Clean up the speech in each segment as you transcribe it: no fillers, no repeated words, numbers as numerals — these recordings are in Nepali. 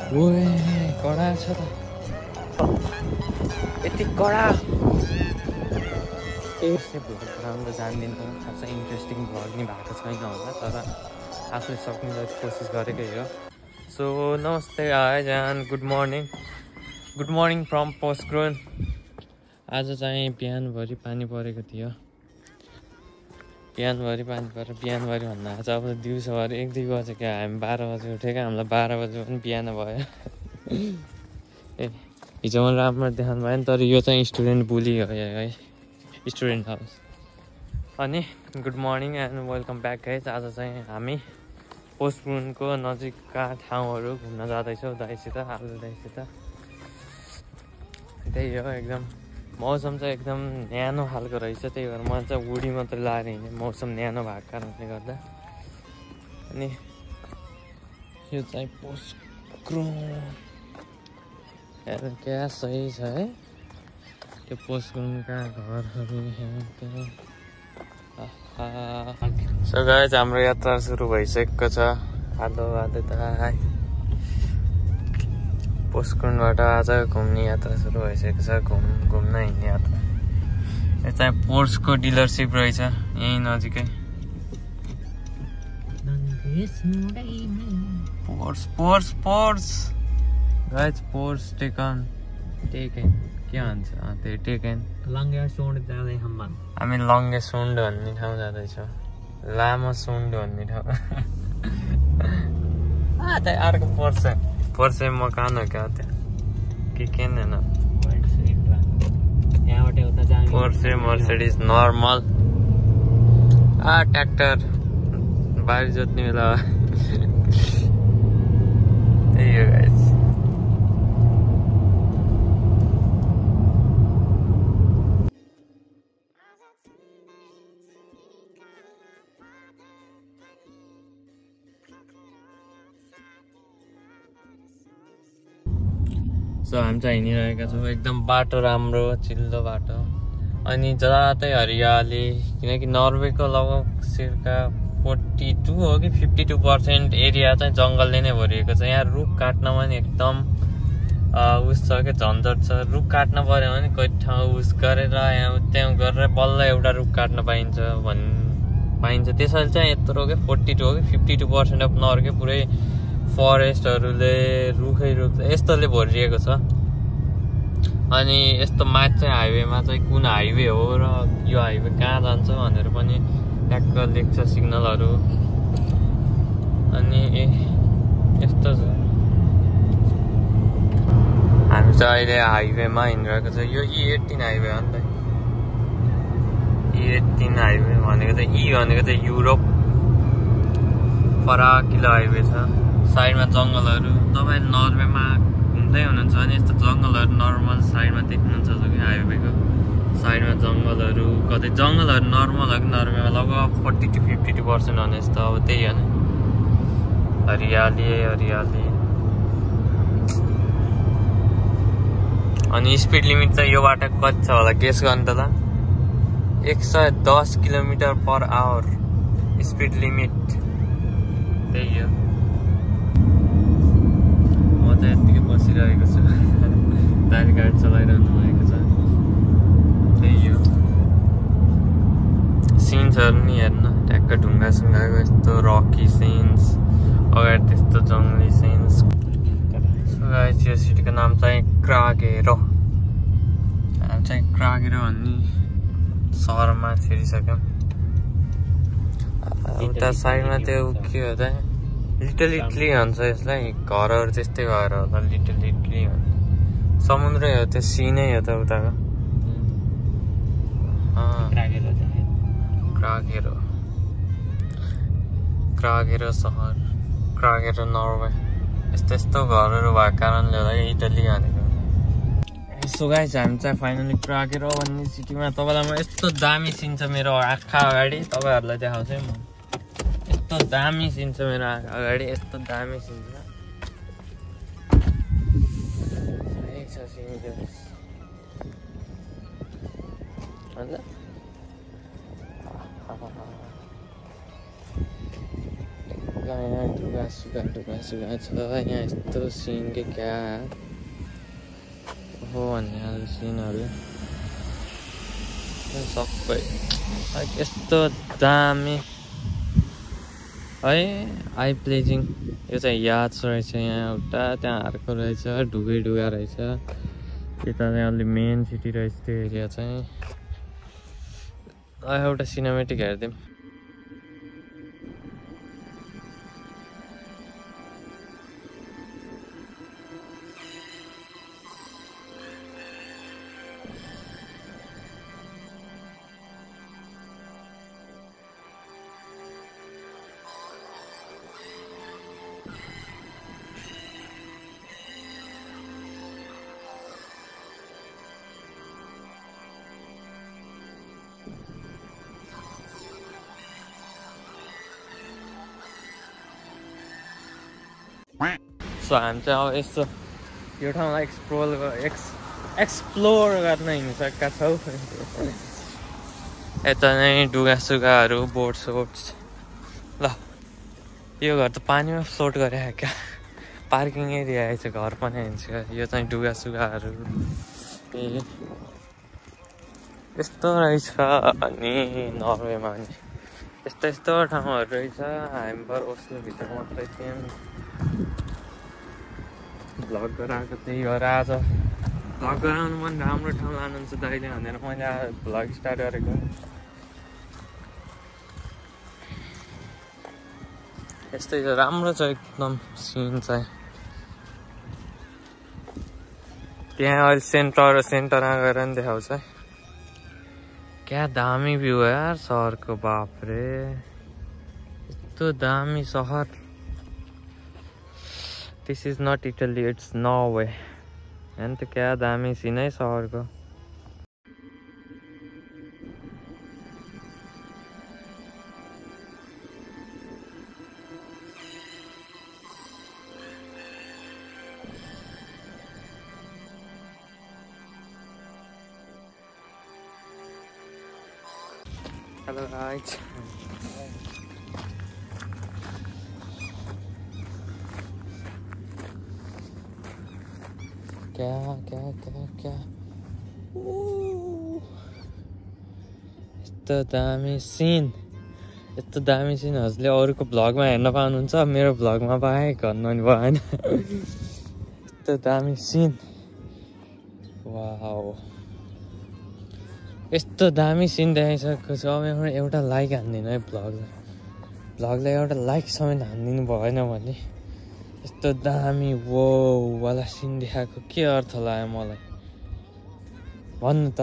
ओए कडा छ त यति कडा यसै भ्लग राम्रो जान्दिनँ खासै इन्ट्रेस्टिङ भ्लग नि भएको छैन होला तर आफूले सक्ने जति कोसिस गरेकै हो सो नमस्ते guys and good morning from पोस्टग्रोन आज चाहिँ बिहानभरि पानी परेको थियो बिहानभरि पानी परेर बिहानभरि भन्दा चाहिँ अब दिउँसोभरि 1-2 बजे क्या हामी 12 बजे उठेको हामीलाई 12 बजे पनि बिहान भयो ए हिजो मलाई राम्रो देखाउनु भएन तर यो चाहिँ स्टुडेन्ट बुली हो है स्टुडेन्ट हाउस अनि good morning and welcome back guys आज चाहिँ हामी पोस्टग्रोनको नजिकका ठाउँहरू घुम्न जाँदैछौँ दाइसित आलु दाइसित त्यही हो एकदम मौसम चाहिँ एकदम न्यानो खालको रहेछ त्यही भएर मलाई चाहिँ हुडी मात्रै लाएर हिँड्ने मौसम न्यानो भएको कारणले गर्दा अनि यो चाहिँ पोस्टग्रोन क्या सही छ है त्यो पोस्टग्रोनका घरहरू सो गाइज हाम्रो यात्रा सुरु भइसकेको छ आधो दाइ पोस्टग्रोनबाट आज घुम्ने यात्रा सुरु भइसकेको छ घुम्न हिँड्ने यात्रा यो चाहिँ पोर्सको डिलरसिप रहेछ यहीँ नजिकै पोर्स गाइज पोर्स टेकन के भन्छ त्यो टेकन हामी लङ्गे सुन्ड भन्ने ठाउँ जाँदैछौँ लामो सुन्ड भन्ने ठाउँ त्यहाँ अर्को पर्से मकान हो क्या त्यहाँ के होइन पर्से मर्सिडिज नर्मल ट्र्याक्टर बारी जोत्ने बेला त्यही हो गाइस सो हामी चाहिँ हिँडिरहेका छौँ एकदम बाटो राम्रो चिल्लो बाटो अनि जताततै हरियाली किनकि नर्वेको लगभग circa 42 हो कि 52% एरिया चाहिँ जङ्गलले नै भरिएको छ यहाँ रुख काट्नमा नि एकदम उस छ क्या झन्झट छ रुख काट्न पर्यो भने कोही ठाउँ उस गरेर यहाँ त्यहाँ गरेर बल्ल एउटा रुख काट्न पाइन्छ त्यसैले चाहिँ यत्रो के 42 हो कि 52% अफ नर्वे पुरै फरेस्टहरूले रुखै यस्तोले भरिएको छ अनि यस्तो माथि चाहिँ हाइवेमा चाहिँ कुन हाइवे हो र यो हाइवे कहाँ जान्छ भनेर पनि ट्याक्क लेख्छ सिग्नलहरू अनि यस्तो छ हामी चाहिँ अहिले हाइवेमा हिँडिरहेको छ यो E18 हाइवे हो नि त E18 हाइवे भनेको चाहिँ युरोप फराकिलो हाइवे छ साइडमा जङ्गलहरू तपाईँ नर्वेमा घुम्दै हुनुहुन्छ भने यस्तो जङ्गलहरू नर्मल साइडमा देख्नुहुन्छ जो कि हाइवेको साइडमा जङ्गलहरू कतै जङ्गलहरू नर्मल हो कि नर्वेमा लगभग 40-52% भने जस्तो अब त्यही हो नि हरियाली अनि स्पिड लिमिट चाहिँ यो बाटो कति छ होला गेस गर्नु त 110 km/h स्पिड लिमिट त्यही हो यत्तिकै बसिरहेको छु दाइ गाडी चलाइरहनु भएको छ त्यही हो सिन्सहरू नि हेर्न ट्याक्क ढुङ्गासुङ्गाको यस्तो रकी सिन्स अगाडि त्यस्तो जङ्गली सिन्स यो सिटीको नाम चाहिँ क्रागेरो हामी चाहिँ क्रागेरो भन्ने सहरमा छिरिसक्यौँ उता साइडमा त्यो के हो त लिटल इटली भन्छ यसलाई घरहरू त्यस्तै भएर होला लिटल इटली भन्छ समुद्रै हो त्यो सी नै हो त उताको क्रागेरो सहर क्रागेरो नर्वे यस्तो घरहरू भएको कारणले होला इटली भनेको सो गाइस हामी चाहिँ फाइनली क्रागेरो भन्ने सिटीमा तपाईँलाई म यस्तो दामी सिन छ मेरो आँखा अगाडि तपाईँहरूलाई देखाउँछु है म यस्तो दामी सिन छ मेरो आँखा अगाडि यस्तो दामी सिन छ जग्गा यहाँ ढुगा सुगा छ यहाँ यस्तो सिन के क्या हो भन्ने खालको सिनहरू सबै यस्तो दामी है आई प्लेजिङ। यो चाहिँ याद रहेछ यहाँ एउटा त्यहाँ अर्को रहेछ ढुगै ढुगा रहेछ यता चाहिँ अलि मेन सिटी रहेछ त्यो एरिया चाहिँ। एउटा सिनेमेटिक हेरिदिउँ। सो हामी चाहिँ अब यस्तो यो ठाउँलाई एक्सप्लोर गर्न हिँडिसकेका छौँ। यता नै डुगा सुगाहरू बोट सोट्स ल यो घर त पानीमा फ्लोट गरे क्या पार्किङ एरिया आएछ घर पनि हिँड्छ। यो चाहिँ डुगा सुगाहरू यस्तो रहेछ। अनि नर्वेमा पनि यस्तो यस्तो ठाउँहरू रहेछ। हामी भर ओस्लोभित्र मात्रै थियौँ भ्लग गराएको त्यही भएर आज भ्लग गराउनु मन राम्रो ठाउँ लानुहुन्छ दाइले भनेर मैले भ्लग स्टार्ट गरेको। यस्तै छ राम्रो छ एकदम सिन चाहिँ। त्यहाँ अहिले सेन्टरमा गएर नि देखाउँछ क्या दामी भ्यू हो यार सहरको। बाफरे यस्तो दामी सहर। This is not Italy it's Norway. हेर्नु त क्या दामी सिन है सहरको। हेलो गाइस क्या क्या क्या क्या यस्तो दामी सिन हजुरले अरूको भ्लगमा हेर्न पाउनुहुन्छ मेरो भ्लगमा पाएँ गर्नु नि भएन। यस्तो दामी सिन वाउ यस्तो दामी सिन देखाइसकेको छ। अब एउटा लाइक हानिदिनु है भ्लगलाई एउटा लाइक समेत हानिदिनु भएन भने यस्तो दामी वो वाला सिन देखाएको के अर्थ लाग्यो मलाई भन्नु त।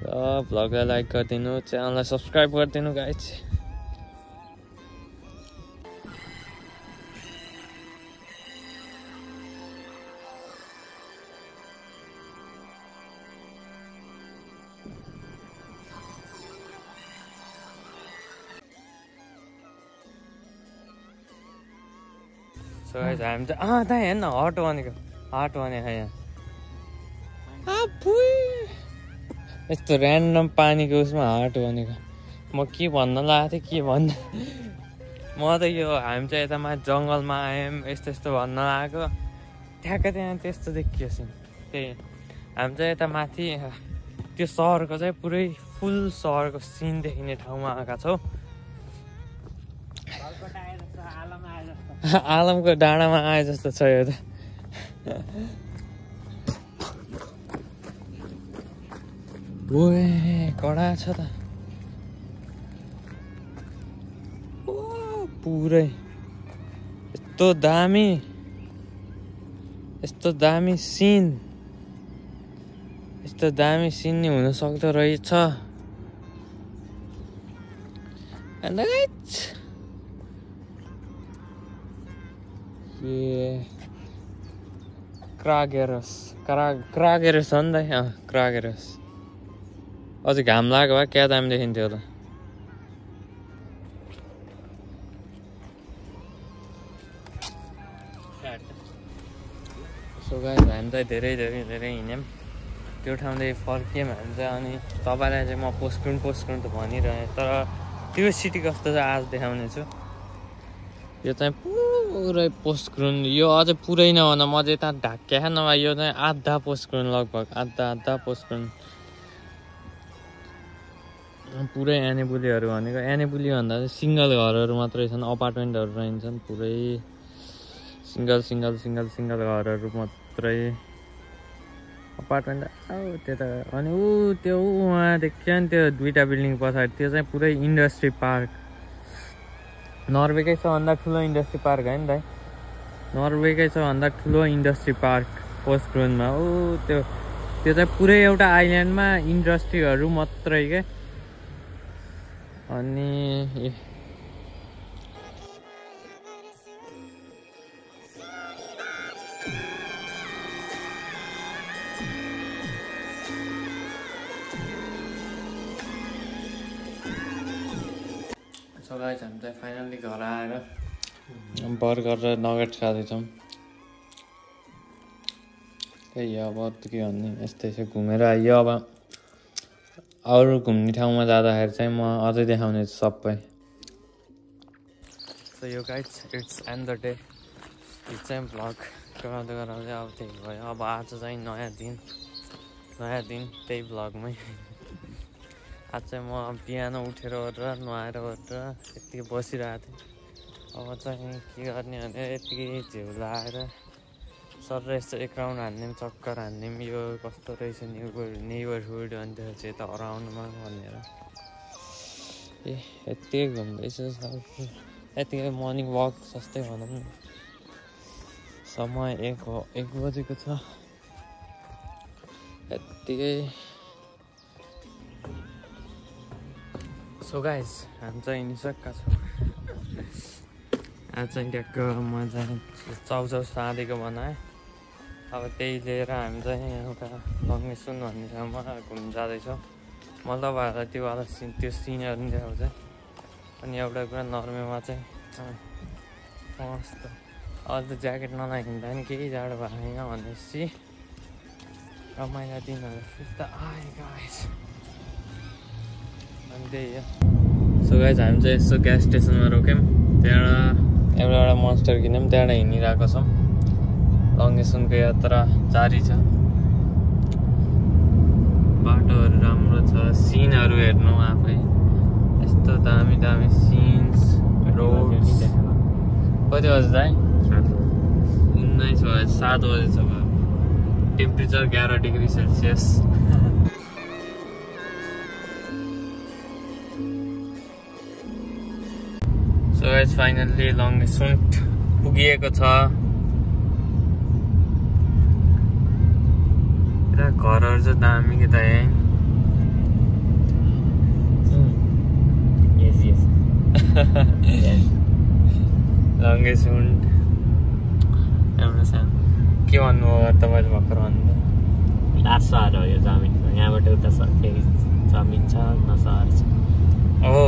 र भ्लगलाई लाइक गरिदिनु च्यानललाई सब्सक्राइब गरिदिनु गाइस। सो गाइस हामी चाहिँ त्यहाँ हेर्न हट भनेको यहाँ यस्तो ऱ्यान्डम पानीको उसमा हाट भनेको। म के भन्न लागेको थिएँ के भन्न म त यो हामी चाहिँ यता माथि जङ्गलमा आयौँ यस्तो यस्तो भन्न लागेको ठ्याक्क त्यहाँ त्यस्तो देखियो सिन। त्यही हामी चाहिँ यता माथि त्यो सहरको चाहिँ पुरै फुल सहरको सिन देखिने ठाउँमा आएका छौँ। आलमको डाँडामा आए जस्तो छ यो त। ओए कडा छ त पुरै यस्तो दामी सिन नि हुन सक्दो रहेछ। क्रागेरस हो नि त क्रागेरस। अझै घाम लाग्यो भए क्या दामी देखिन्थ्यो होला। सो गाइस हामी चाहिँ धेरै हिँड्यौँ त्यो ठाउँदेखि फर्कियौँ हामी चाहिँ। अनि तपाईँलाई चाहिँ म पोस्टकुन त भनिरहेँ तर त्यो सिटी कस्तो चाहिँ आज देखाउने छु। यो चाहिँ पुरै पोस्टग्रोन यो अझै पुरै नभन्दा म चाहिँ यता ढाक्या नभए यो चाहिँ आधा पोस्टग्रोन लगभग आधा पोस्टग्रोन पुरै एनेबुलीहरू भनेको एनेबुली भन्दा चाहिँ सिङ्गल घरहरू मात्रै छन् अपार्टमेन्टहरू रहन्छन् पुरै सिङ्गल घरहरू मात्रै अपार्टमेन्ट त्यता अनि त्यो उहाँ देख्यो नि त्यो दुईटा बिल्डिङ पछाडि त्यो चाहिँ पुरै इन्डस्ट्री पार्क नर्वेकै सबभन्दा ठुलो इन्डस्ट्री पार्क है नि दाइ नर्वेकै सबभन्दा ठुलो इन्डस्ट्री पार्क पोस्टग्रोनमा त्यो चाहिँ पुरै एउटा आइल्यान्डमा इन्डस्ट्रीहरू मात्रै क्या अनि सो गाइस हामी चाहिँ फाइनल्ली घर आएर बर्गर र नगेट्स खाँदैछौँ त्यही अब के भन्ने यस्तै छ घुमेर आइयो अब अरू घुम्ने ठाउँमा जाँदाखेरि चाहिँ म अझै देखाउने छु सबै so yo guys it's and the day यो चाहिँ भ्लग गराउँदै अब त्यही भयो अब आज चाहिँ नयाँ दिन त्यही भ्लगमै आज चाहिँ म बिहान उठेर ओरेर नुहाएर ओरेर यत्तिकै बसिरहेको थिएँ अब चाहिँ के गर्ने भने यत्तिकै झ्याउ लाएर सर यस्तो एक राउन्ड हान्ने पनि चक्कर हान्ने पनि यो कस्तो रहेछ नेबरहुड अनि त्यसपछि यता अराउन्डमा भनेर यत्तिकै घुम्दैछु यत्तिकै मर्निङ वक जस्तै भनौँ न समय 1 बजेको छ यत्तिकै सो गाइस हामी चाहिँ हिँडिसकेका छौँ आज चाहिँ ट्याक्क म चाहिँ चाउचाउ साँधेको बनाएँ अब त्यही लिएर हामी चाहिँ एउटा लङ्गेसुन भन्ने ठाउँमा घुम्नु जाँदैछौँ मतलब त्यो सिनहरू पनि देखाउँछ अनि एउटा कुरा नर्वेमा चाहिँ मस्त अहिले त ज्याकेट नलागिँदा पनि केही जाडो भएको छैन भनेपछि रमाइला दिनहरू फिर्ता आएको आएछ अनि त्यही हो सो गाइस हामी चाहिँ यसो ग्यास स्टेसनमा रोक्यौँ त्यहाँबाट एउटा मोन्स्टर किन्यौँ त्यहाँबाट हिँडिरहेको छौँ लङ्गेसुनको यात्रा जारी छ बाटोहरू राम्रो छ सिनहरू हेर्नु आफै यस्तो दामी सिन्स रोड्स कति बजे चाहिँ 19 बजे 7 बजे छ temperature 11 degree Celsius so guys finally लङ्गेसुन पुगिएको छ घरहरू चाहिँ दामी के त लङ्गेसुन एउटा सानो के भन्नु हो तपाईँले भर्खर भन्नु लास्ट सहर हो यो जमिनको यहाँबाट उता केही जमिन छ न सहर छ हो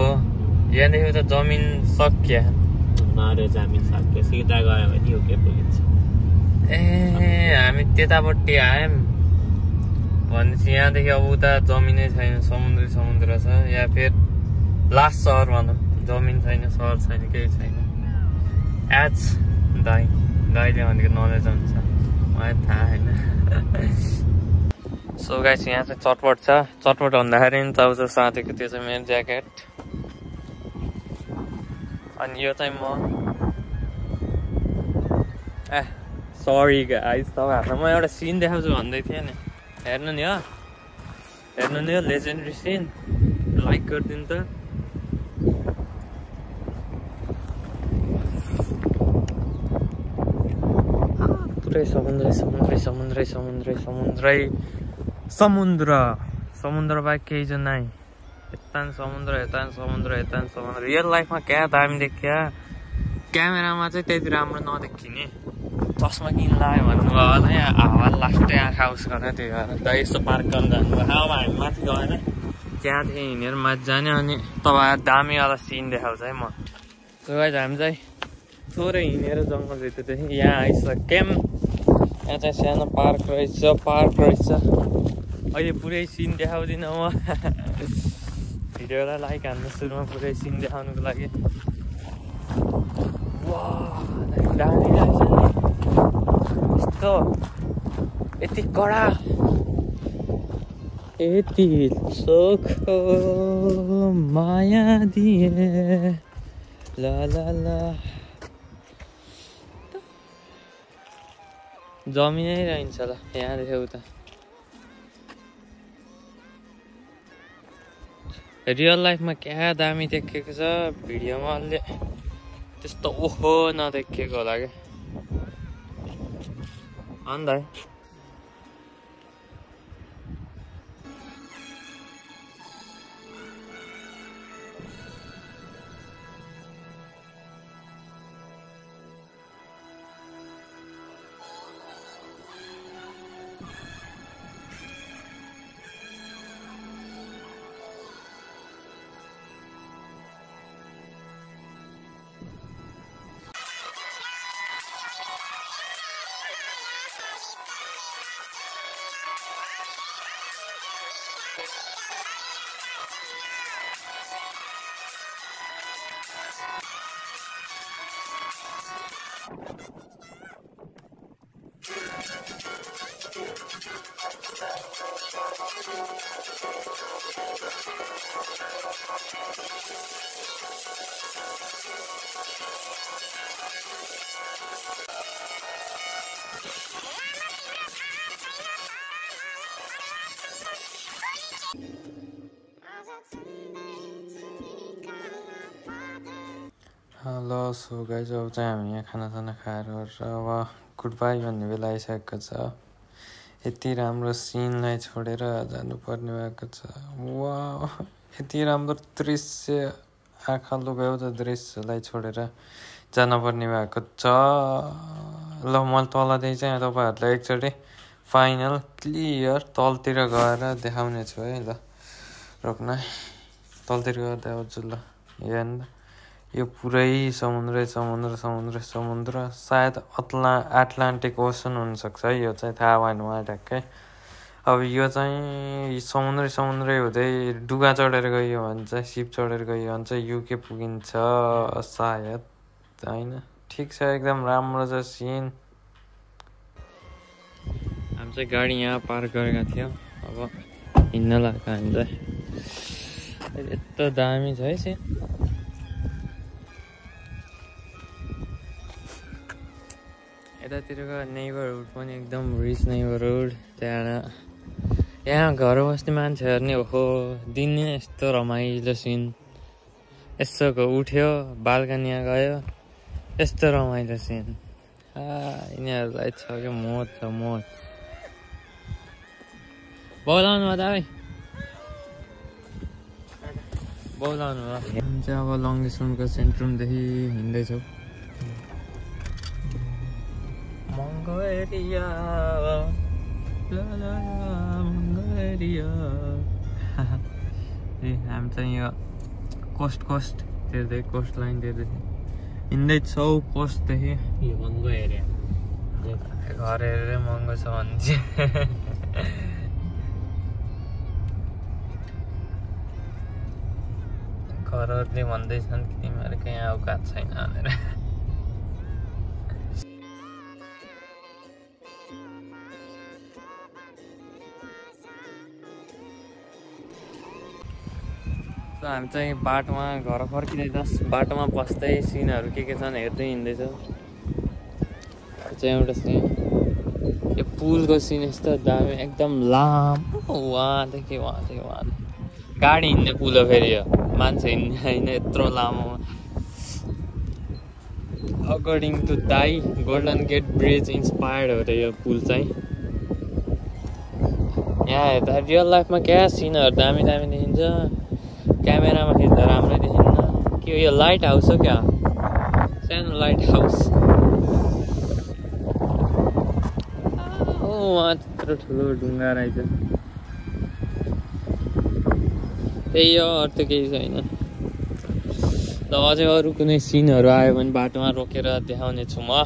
यहाँदेखि उता जमिन सकिया नरे जमिन सक्यो सिधा गयो भने उके पुगिन्छ ए हामी त्यतापट्टि आयौँ भनेपछि यहाँदेखि अब उता जमिनै छैन समुद्र छ या फेरि लास्ट सहर भनौँ जमिन छैन सहर छैन केही छैन एज दाइले भनेको नलेज हुन्छ मलाई थाहा छैन सो गाइस यहाँ चाहिँ चटपट छ चटपट भन्दाखेरि नि चाउचाउ साँधेको त्यो चाहिँ मेरो ज्याकेट अनि यो चाहिँ म सरी गाइस तपाईँहरूलाई म एउटा सिन देखाउँछु भन्दै थिएँ नि हेर्नु नि हो लेजेन्डरी सिन लाइक गरिदिनु त पुरै समुद्र बाहेक केही चाहिँ नै यता समुद्र रियल लाइफमा क्या दामी देखिया क्यामेरामा चाहिँ त्यति राम्रो नदेखिने चस्मा किन लाग्यो भन्नुभयो होला यहाँ हावा लास्टै आँखा उस गरेर त्यही भएर त यस्तो पार्क गर्न जानुभयो हावामा हामी माथि गएन त्यहाँदेखि हिँडेर माथि जाने अनि तपाईँ दामीवाला सिन देखाउँछ है म सो गाइस हामी चाहिँ थोरै हिँडेर जङ्गलभित्रदेखि यहाँ आइसक्यौँ यहाँ चाहिँ सानो पार्क रहेछ अहिले पुरै सिन देखाउँदिनँ म भिडियोलाई लाइक हान्नु सुरुमा पुरै सिन देखाउनुको लागि दामी लाग्छ नि यस्तो यति कडा यति सोख माया दिए ला ला ला जमिनै रहन्छ ल यहाँदेखि उता रियल लाइफमा क्या दामी देखेको छ भिडियोमा अलि त्यस्तो ओहो नदेखेको होला क्या अन्त हेलो सो गाइज अब चाहिँ हामी यहाँ खानासाना खाएर अब गुड बाई भन्ने बेला आइसकेको छ यति राम्रो सिनलाई छोडेर जानुपर्ने भएको छ वाह यति राम्रो दृश्य आँखा लोभ्याउँदो दृश्यलाई छोडेर जानुपर्ने भएको छ ल म तलदेखि चाहिँ तपाईँहरूलाई एकचोटि फाइनल क्लियर तलतिर गएर देखाउने छु है ल रोक्न तलतिर गएर देखाउँछु ल हेर्नु यो पुरै समुद्रै समुद्र समुद्र समुद्र सायद एटलान्टिक ओसन हुनसक्छ है यो चाहिँ थाहा भएन मलाई ठ्याक्कै अब यो चाहिँ समुद्रै हुँदै डुगा चढेर गयो भने चाहिँ सिप चढेर गयो भने चाहिँ युके पुगिन्छ सायद होइन ठिक छ एकदम राम्रो छ सिन हामी चाहिँ गाडी यहाँ पार्क गरेका थियौँ अब हिँड्न लाग्यो हामी चाहिँ यस्तो दामी छ है सिन यतातिरको नेबरहुड पनि एकदम रिच नेबरहुड त्यहाँ यहाँ घर बस्ने मान्छेहरू नि ओहो दिन नै यस्तो रमाइलो सिन यसो उठ्यो बाल्कनीमा गयो यस्तो रमाइलो सिन यिनीहरूलाई छ क्या मोज छ मोज बोलाउनु भयो दाइ बोलाउनु भयो हामी चाहिँ अब लङ्गेस्टनको सेन्ट्रुमदेखि हिँड्दैछौँ Mongo area, la la Mongo area. हामी चाहिँ यो कोस्ट तिर्दै कोस्ट लाइन तिर्दै हिँड्दैछौँ कोस्टदेखि यो महँगो एरिया घर हेरेर महँगो छ भन्छ घरहरूले भन्दैछन् कि तिमीहरूको यहाँ औकात छैन भनेर हामी चाहिँ बाटोमा घर फर्किँदै बाटोमा बस्दै सिनहरू के छन् हेर्दै हिँड्दैछौँ चाहिँ एउटा सिन यो पुलको सिन यस्तो दामी एकदम लामो वहाँदेखि गाडी हिँड्ने पुल हो फेरि यो मान्छे हिँड्ने होइन यत्रो लामो अकर्डिङ टु दाई गोल्डन गेट ब्रिज इन्सपायर्ड हो र यो पुल चाहिँ यहाँ हेर्दा रियल लाइफमा क्या सिनहरू दामी दामी देखिन्छ क्यामेरामा खिच्दा राम्रै देखिन्न के यो लाइट हाउस हो क्या सानो लाइट हाउस वहाँ त्यत्रो ठुलो ढुङ्गा रहेछ त्यही हो अरू त केही छैन ल अझै अरू कुनै सिनहरू आयो भने बाटोमा रोकेर देखाउने छु म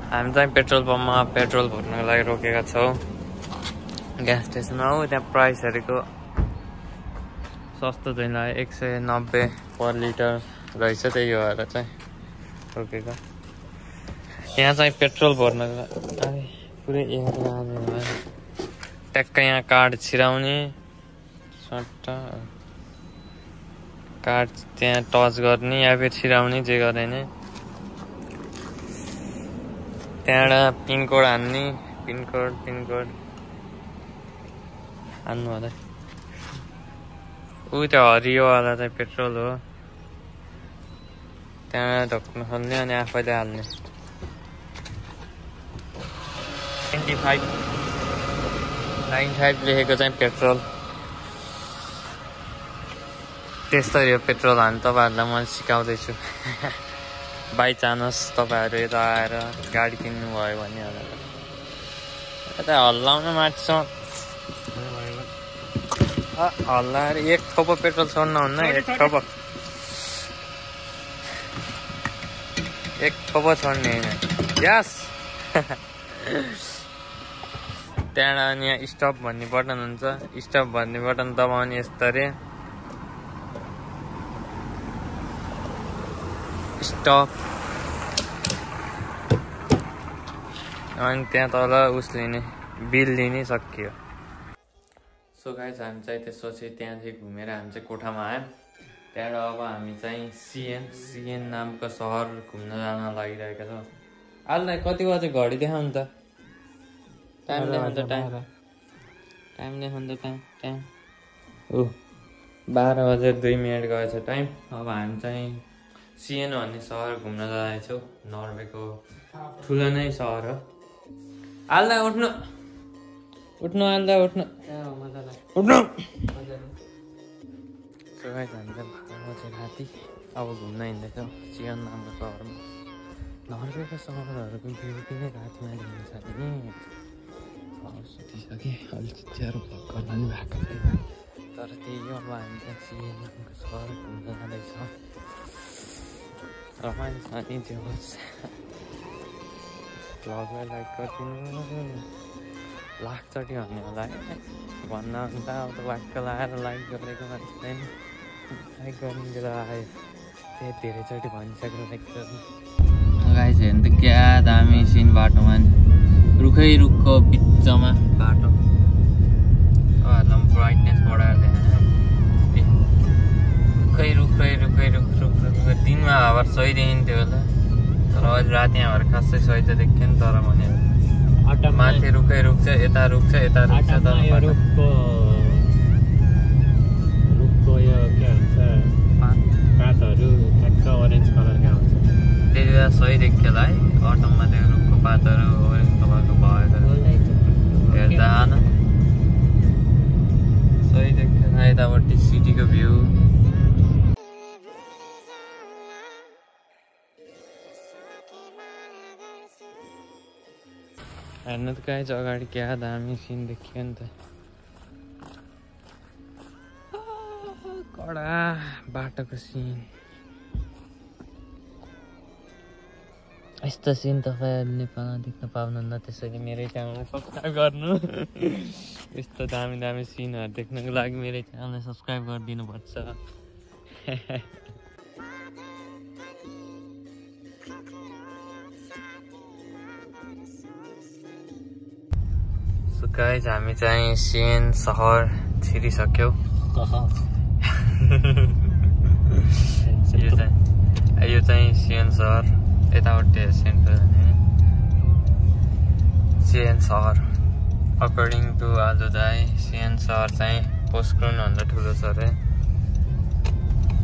हामी चाहिँ पेट्रोल पम्पमा पेट्रोल भर्नको लागि रोकेका छौँ ग्यास स्टेसनमा हो। त्यहाँ प्राइसहरूको सस्तो चाहिँ लाग्यो 190 पर लिटर रहेछ, त्यही भएर चाहिँ रोकेको। यहाँ चाहिँ पेट्रोल भर्नको पुरै ट्याक्कै यहाँ कार्ड छिराउने सट्ट कार्ड त्यहाँ टच गर्ने या फेरि छिराउने जे गरे नि त्यहाँबाट पिनकोड हान्ने पिनकोड हान्नु होला। ऊ त्यो हरियोवाला चाहिँ पेट्रोल हो, त्यहाँबाट ढक्नु खोल्ने अनि आफैले हाल्ने। 95 लेखेको चाहिँ पेट्रोल। त्यस्तै हो पेट्रोल हाल्नु। तपाईँहरूलाई म सिकाउँदैछु बाई चान्स तपाईँहरू यता आएर गाडी किन्नुभयो भने यता हल्लाउन माट्छ हल्लाएर एक थोपो पेट्रोल छोड्नुहुन्न। एक थोपो छोड्ने होइन यस। त्यहाँबाट अनि यहाँ स्टप भन्ने बटन हुन्छ, स्टप भन्ने बटन दबाउने यस्तरी स्टप अनि त्यहाँ तल उस लिने बिल लिने सकियो। सो गाइस हामी चाहिँ त्यसपछि त्यहाँ चाहिँ घुमेर हामी चाहिँ कोठामा आयौँ। त्यहाँबाट अब हामी चाहिँ सिएन नामको सहर घुम्न जान लागिरहेका छौँ। आजलाई कति बजे घडी देखाउनु त? टाइम देखाउनु त टाइम ओ 12:02 गएछ टाइम। अब हामी चाहिँ सिएन भन्ने सहर घुम्न जाँदैछौँ। नर्वेको ठुलो नै सहर हो। आल्दा उठ्नु आल्दा उठ्नु। सो गाइस हामी चाहिँ 12 राति अब घुम्न हिँड्दैछौँ सिएन नामको सहरमा। नर्वेको सहरहरूको ब्युटी नै रातिमा देखिन्छ नि। सुतिसकेँ अलिक चियारो भ्लग गर्दा नि भएको छैन, तर त्यही हो अब हामी चाहिँ सिएन नामको सहर घुम्न जाँदैछौँ। रमाइलो छ नि त्यो भ्लगलाई लाइक गरिदिनु। लाखचोटि भन्ने होला है भन्न अन्त अब त वाक्क लगाएर लाइक गरेको मान्छे छैन। लाइक गर्ने बेला आयो त्यही धेरैचोटि भनिसक्यो लाइक गर्नु। गाइस हेर्नु त क्या दामी सिन बाटोमा नि, रुखै रुखको बिचमा बाटो। अब ब्राइटनेस बढाएर रुख दिनमा हावा सही देखिन्थ्यो होला, तर अहिले राति हावा खासै सही त देखियो नि। तर भने माथि रुखै रुख छ, यता रुख छ यता रुख छ। तर रुखको यो के हुन्छ पातहरू ठ्याक्क ओरेन्ज कलरका हुन्छ, त्यति बेला सही देखियो होला है। अटममा त्यो रुखको पातहरू ओरेन्ज कलरको भएको हेर्दा सही देखियो होला। यतापट्टि सिटीको भ्यू हेर्नु त गाइस अगाडि क्या दामी सिन देखियो नि त। कडा बाटोको सिन। यस्तो सिन तपाईँहरू नेपालमा देख्न पाउनुहुन्न, त्यसैले मेरै च्यानललाई सब्सक्राइब गर्नु। यस्तो दामी दामी सिनहरू देख्नको लागि मेरै च्यानललाई सब्सक्राइब गरिदिनु पर्छ। सो गाइस हामी चाहिँ सिएन सहर छिरिसक्यौँ। यो चाहिँ सिएन सहर, यतापट्टि सेन्टर सिएन सहर। अकर्डिङ टु आलु दाई सिएन सहर चाहिँ पोस्क्रोनभन्दा ठुलो छ अरे।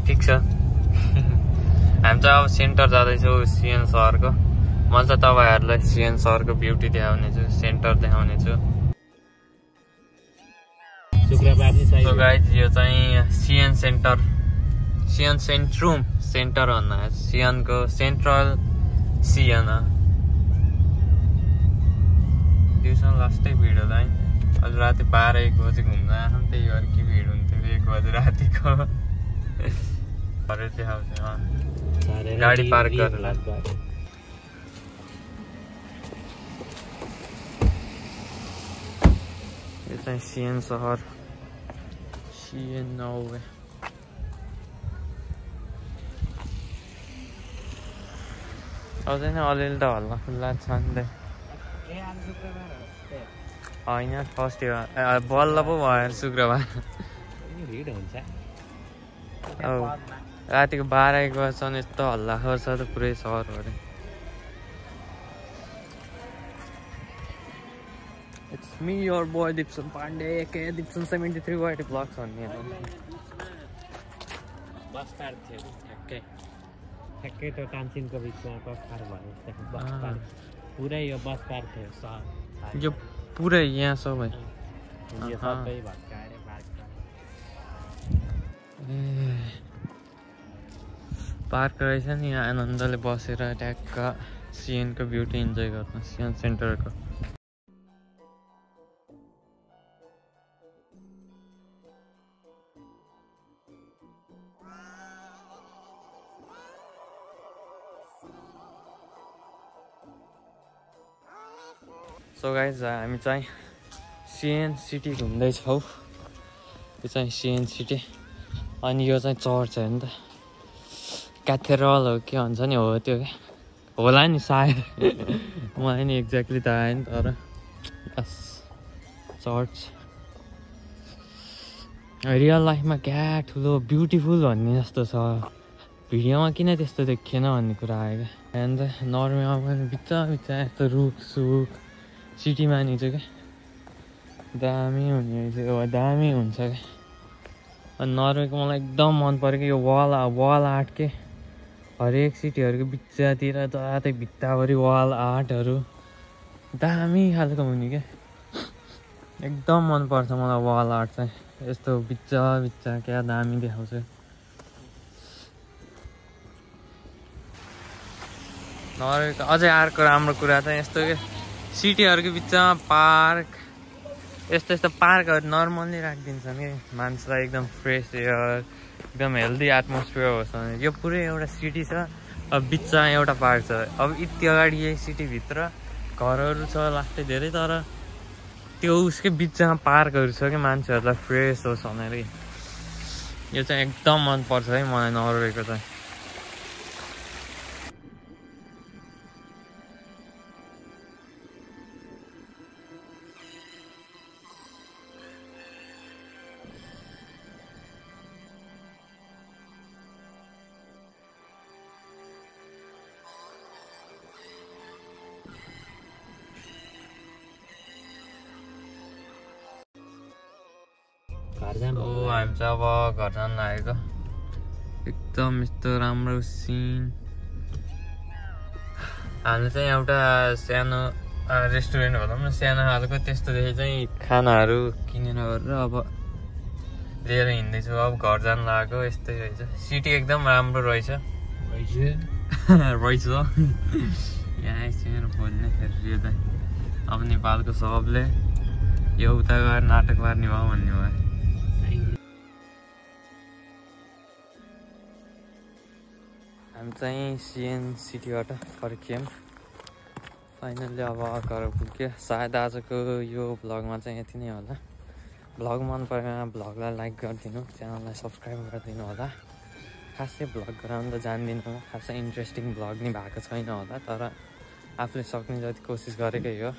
ठिक छ हामी चाहिँ अब सेन्टर जाँदैछौँ सिएन सहरको। म चाहिँ तपाईँहरूलाई सिएन सहरको ब्युटी देखाउनेछु, सेन्टर देखाउनेछु। सो गाइस यो चाहिँ सिएन सेन्टर, सिएन सेन्ट्रुम सेन्टर भन्दा सिएनको सेन्ट्रल सिएन। दिउँसो लास्टै भिड होला है। अहिले राति 12-1 बजी घुम्न आएँ, त्यही भएर के भिड हुन्थ्यो 1 बजी रातिको। देखाउँछ गाडी पार्क गरेर। यो चाहिँ सिएन सहर सिएन नौवे अझै नै अलिअलि त हल्ला खुल्ला छान्दै होइन फर्स्ट बल्ल पो भयो शुक्रबार भिड हुन्छ रातिको 12-1 बजीसम्म यस्तो हल्ला खर्छ त पुरै सहरभरि It's me, your boy Dipson Pandey, aka Dipson73 YT Vlogs भन्ने बस पार्क थियो ठ्याक्कै त्यो कान्छिनको बिचमा बस पार्क भयो बस पार्क पुरै यो बस पार्क थियो सहर यो पुरै यहाँ सबै यो सबै भत्काएर पार्क रहेछ नि यहाँ आनन्दले बसेर ट्याक्क सिएनको ब्युटी इन्जोय गर्नु सिएन सेन्टरको सो गाइज हामी चाहिँ सिएन सिटी घुम्दैछौँ यो चाहिँ सिएन सिटी अनि यो चाहिँ चर्च हो नि त क्याथेड्रल हो के भन्छ नि हो त्यो क्या होला नि सायद मलाई नि एक्ज्याक्टली त आएन तर यस चर्च रियल लाइफमा क्या ठुलो ब्युटिफुल भन्ने जस्तो छ भिडियोमा किन त्यस्तो देखिएन भन्ने कुरा आयो क्या अन्त नर्वेमा पनि बिच्चा यस्तो रुख सुख सिटीमा नि चाहिँ क्या दामी हुने दामी हुन्छ क्या अनि नर्वेको मलाई एकदम मन पऱ्यो कि यो वाल आर्ट के हरेक सिटीहरूको बिच्चातिर जतै भित्ताभरि वाल आर्टहरू दामी खालको हुने क्या एकदम मनपर्छ मलाई वाल आर्ट चाहिँ यस्तो बिच्चा क्या दामी देखाउँछ नर्वेको अझै अर्को राम्रो कुरा चाहिँ यस्तो के सिटीहरूको बिचमा पार्क यस्तो पार्कहरू नर्मल्ली राखिदिन्छन् कि मान्छेलाई एकदम फ्रेस एयर एकदम हेल्दी एटमोस्फियर होस् भने यो पुरै एउटा सिटी छ अब बिचमा एउटा पार्क छ अब यति अगाडि यही सिटीभित्र घरहरू छ लास्टै धेरै तर त्यो उसकै बिचमा पार्कहरू छ कि मान्छेहरूलाई फ्रेस होस् भनेर यो चाहिँ एकदम मनपर्छ है मलाई नर्वेको चाहिँ हामी चाहिँ अब घर जान लागेको एकदम यस्तो राम्रो सिन हामीले चाहिँ एउटा सानो रेस्टुरेन्ट भनौँ न सानो खालको त्यस्तोदेखि चाहिँ खानाहरू किनेर गरेर अब लिएर हिँड्दैछु अब घर जान लागेको यस्तै रहेछ सिटी एकदम राम्रो रहेछ रहेछ यहाँ एकछिन बोल्ने फेरि यो चाहिँ अब नेपालको सबले यो उता गएर नाटक मार्ने भयो भन्ने भयो हामी चाहिँ सिएन सिटीबाट फर्कियौँ फाइनल्ली अब घर पुग्यो सायद आजको यो भ्लगमा चाहिँ यति नै होला भ्लग मन परेमा भ्लगलाई लाइक गरिदिनु च्यानललाई सब्सक्राइब गरिदिनु होला खासै भ्लग गराउनु त जान्दिनँ खासै इन्ट्रेस्टिङ भ्लग नि भएको छैन होला तर आफूले सक्ने जति कोसिस गरेकै हो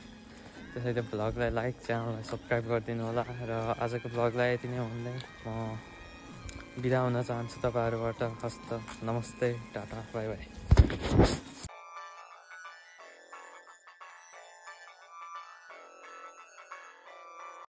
त्यसैले भ्लगलाई लाइक च्यानललाई सब्सक्राइब गरिदिनु होला र आजको भ्लगलाई यति नै भन्दै म बिदा हुन चाहन्छु तपाईँहरूबाट हस्त नमस्ते टाटा बाई बाई